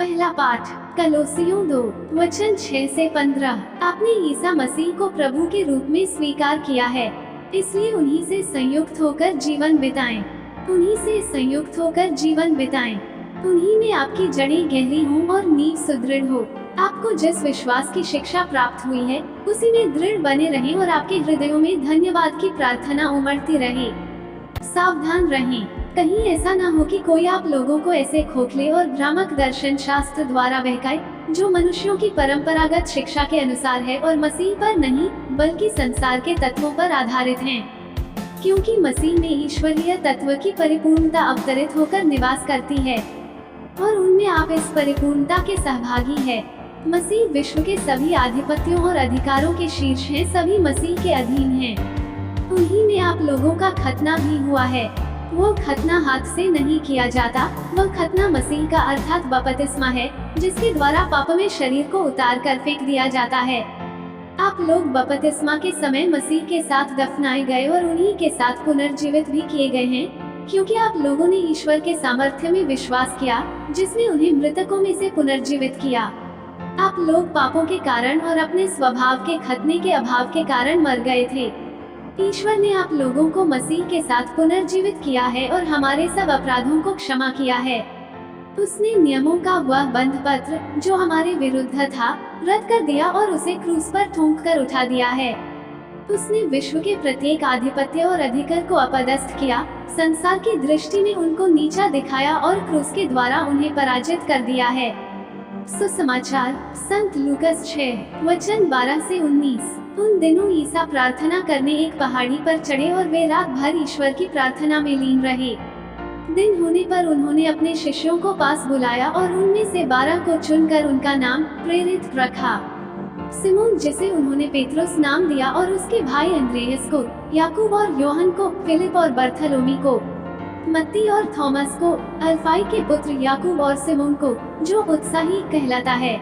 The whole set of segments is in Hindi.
पहला पाठ कलोसियों 2 वचन 6 से 15। आपने ईसा मसीह को प्रभु के रूप में स्वीकार किया है, इसलिए उन्हीं से संयुक्त होकर जीवन बिताएं। उन्हीं से संयुक्त होकर जीवन बिताएं। उन्हीं में आपकी जड़ें गहरी हों और नींव सुदृढ़ हो। आपको जिस विश्वास की शिक्षा प्राप्त हुई है, उसी में दृढ़ बने रहें और आपके हृदयों में धन्यवाद की प्रार्थना उमड़ती रहे। सावधान रहें, कहीं ऐसा न हो कि कोई आप लोगों को ऐसे खोखले और भ्रामक दर्शन शास्त्र द्वारा बहकाए, जो मनुष्यों की परंपरागत शिक्षा के अनुसार है और मसीह पर नहीं, बल्कि संसार के तत्वों पर आधारित हैं। क्योंकि मसीह में ईश्वरीय तत्व की परिपूर्णता अवतरित होकर निवास करती है और उनमें आप इस परिपूर्णता के सहभागी हैं। मसीह विश्व के सभी आधिपत्यों और अधिकारों के शीर्ष हैं, सभी मसीह के अधीन हैं। उन्हीं में आप लोगों का खतना भी हुआ है। वो खतना हाथ से नहीं किया जाता, वह खतना मसीह का अर्थात बपतिस्मा है, जिसके द्वारा पाप में शरीर को उतार कर फेंक दिया जाता है। आप लोग बपतिस्मा के समय मसीह के साथ दफनाए गए और उन्हीं के साथ पुनर्जीवित भी किए गए हैं, क्योंकि आप लोगों ने ईश्वर के सामर्थ्य में विश्वास किया, जिसने उन्हें मृतकों में से पुनर्जीवित किया। आप लोग पापों के कारण और अपने स्वभाव के खतने के अभाव के कारण मर गए थे। ईश्वर ने आप लोगों को मसीह के साथ पुनर्जीवित किया है और हमारे सब अपराधों को क्षमा किया है। उसने नियमों का वह बंध पत्र, जो हमारे विरुद्ध था, रद्द कर दिया और उसे क्रूस पर ठोंक कर उठा दिया है। उसने विश्व के प्रत्येक आधिपत्य और अधिकार को अपदस्थ किया, संसार की दृष्टि में उनको नीचा दिखाया और क्रूस के द्वारा उन्हें पराजित कर दिया है। सुसमाचार संत लूकस 6 वचन 12 से 19। उन दिनों ईसा प्रार्थना करने एक पहाड़ी पर चढ़े और वे रात भर ईश्वर की प्रार्थना में लीन रहे। दिन होने पर उन्होंने अपने शिष्यों को पास बुलाया और उनमें से 12 को चुनकर उनका नाम प्रेरित रखा। सिमोन, जिसे उन्होंने पेत्रुस नाम दिया, और उसके भाई अंद्रेयस को, याकूब और योहन को, फिलिप और बर्थलोमी को, मत्ती और थॉमस को, अल्फाई के पुत्र याकूब और सिमोन को, जो उत्साही कहलाता है,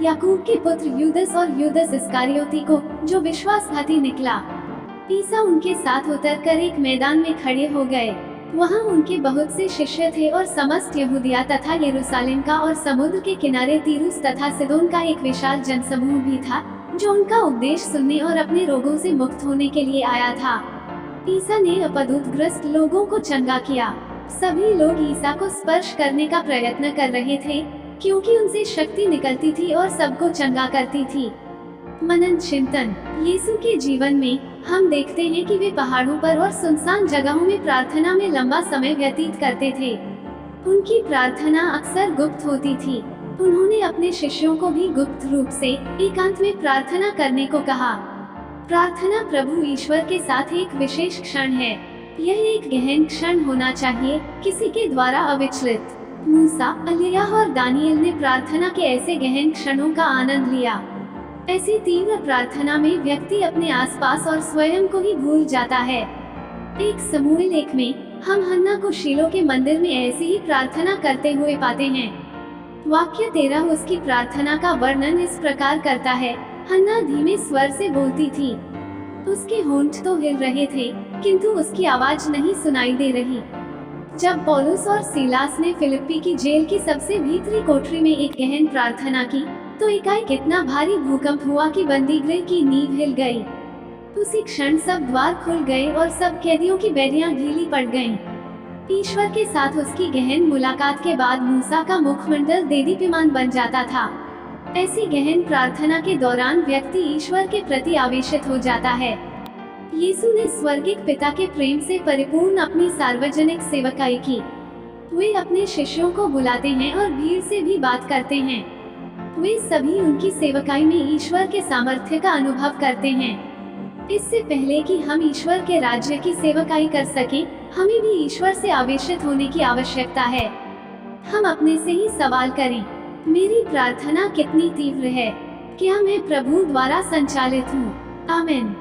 याकूब के पुत्र यूदस और यूदस इस्करियोती को, जो विश्वासघाती निकला। ईसा उनके साथ उतरकर एक मैदान में खड़े हो गए। वहाँ उनके बहुत से शिष्य थे और समस्त यहूदिया तथा यरूशलेम का और समुद्र के किनारे तीरुस तथा सिदोन का एक विशाल जनसमूह भी था, जो उनका उपदेश सुनने और अपने रोगों से मुक्त होने के लिए आया था। ईसा ने अपदूतग्रस्त लोगों को चंगा किया। सभी लोग ईसा को स्पर्श करने का प्रयत्न कर रहे थे, क्योंकि उनसे शक्ति निकलती थी और सबको चंगा करती थी। मनन चिंतन। यीशु के जीवन में हम देखते हैं कि वे पहाड़ों पर और सुनसान जगहों में प्रार्थना में लंबा समय व्यतीत करते थे। उनकी प्रार्थना अक्सर गुप्त होती थी। उन्होंने अपने शिष्यों को भी गुप्त रूप से एकांत में प्रार्थना करने को कहा। प्रार्थना प्रभु ईश्वर के साथ एक विशेष क्षण है। यह एक गहन क्षण होना चाहिए, किसी के द्वारा अविचलित। मूसा, एलियाह और दानियल ने प्रार्थना के ऐसे गहन क्षणों का आनंद लिया। ऐसी तीव्र प्रार्थना में व्यक्ति अपने आसपास और स्वयं को ही भूल जाता है। एक समूएल 1 में हम हन्ना को शीलो के मंदिर में ऐसी ही प्रार्थना करते हुए पाते हैं। वाक्य 13 उसकी प्रार्थना का वर्णन इस प्रकार करता है। हन्ना धीमे स्वर से बोलती थी। उसके होंठ तो हिल रहे थे, किंतु उसकी आवाज नहीं सुनाई दे रही। जब पौलुस और सीलास ने फिलिप्पी की जेल की सबसे भीतरी कोठरी में एक गहन प्रार्थना की, तो एकाएक इतना भारी भूकंप हुआ कि बंदीगृह की नींव हिल गई। उसी क्षण सब द्वार खुल गए और सब कैदियों की बेड़ियां ढीली पड़ गईं। ईश्वर के साथ उसकी गहन मुलाकात के बाद मूसा का मुखमंडल देदीप्यमान बन जाता था। ऐसी गहन प्रार्थना के दौरान व्यक्ति ईश्वर के प्रति आवेशित हो जाता है। यीशु ने स्वर्गिक पिता के प्रेम से परिपूर्ण अपनी सार्वजनिक सेवकाई की। वे अपने शिष्यों को बुलाते हैं और भीड़ से भी बात करते हैं। वे सभी उनकी सेवकाई में ईश्वर के सामर्थ्य का अनुभव करते हैं। इससे पहले कि हम ईश्वर के राज्य की सेवकाई कर सकें, हमें भी ईश्वर से आवेशित होने की आवश्यकता है। हम अपने से ही सवाल करें, मेरी प्रार्थना कितनी तीव्र है? क्या मैं प्रभु द्वारा संचालित हूँ? आमीन।